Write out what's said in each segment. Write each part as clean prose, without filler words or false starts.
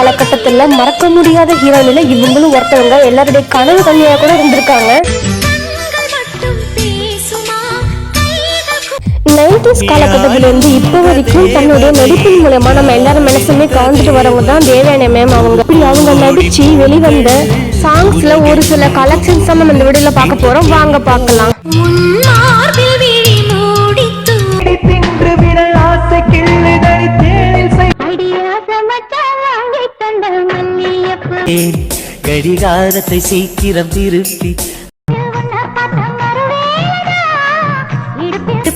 காலகட்டத்துல மறக்க முடியாத ஹீரோயின்ல இவங்களும் ஒருத்தவங்க, எல்லாருடைய கனவு கன்னியா கூட இருந்திருக்காங்க. 90s காலகட்டத்துல இருந்து இப்போ வரைக்கும் தன்னுடைய நடிப்பின் மூலமா நம்ம எல்லாரும் மனசுமே கலந்துட்டு வரவங்க தான் தேவயானி மேம். அவங்க நடிச்சு வெளிவந்த சாங்ஸ்ல ஒரு சில கலெக்ஷன்ஸ் நம்ம இந்த வீடியோல பார்க்க போறோம். வாங்க பார்க்கலாம். கடிகாரத்தை சீக்கிரம் திருப்பி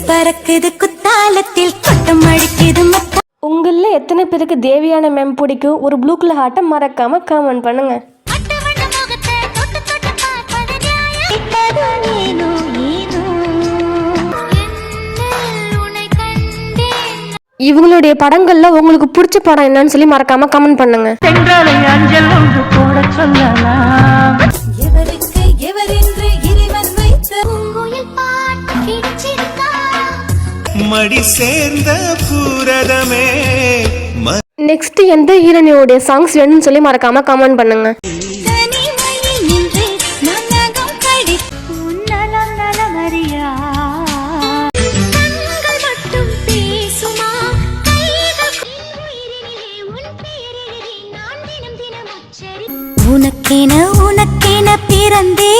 பறக்குது குத்தாலத்தில் கொட்டம் அடிக்குது. உங்கள எத்தனை பேருக்கு தேவயானி மேம் பிடிக்கும்? ஒரு ப்ளூ கலர் ஹார்ட்டை மறக்காம கமெண்ட் பண்ணுங்க. இவங்களுடைய படங்கள்ல உங்களுக்கு பிடிச்ச படம் என்னன்னு சொல்லி மறக்காம கமெண்ட் பண்ணுங்க. மடி சேர்ந்த பூரதமே. நெக்ஸ்ட் எந்த ஹீரோயினோட சாங்ஸ் வேணும்னு சொல்லி மறக்காம கமெண்ட் பண்ணுங்க. உனக்கென உனக்கென பிறந்தே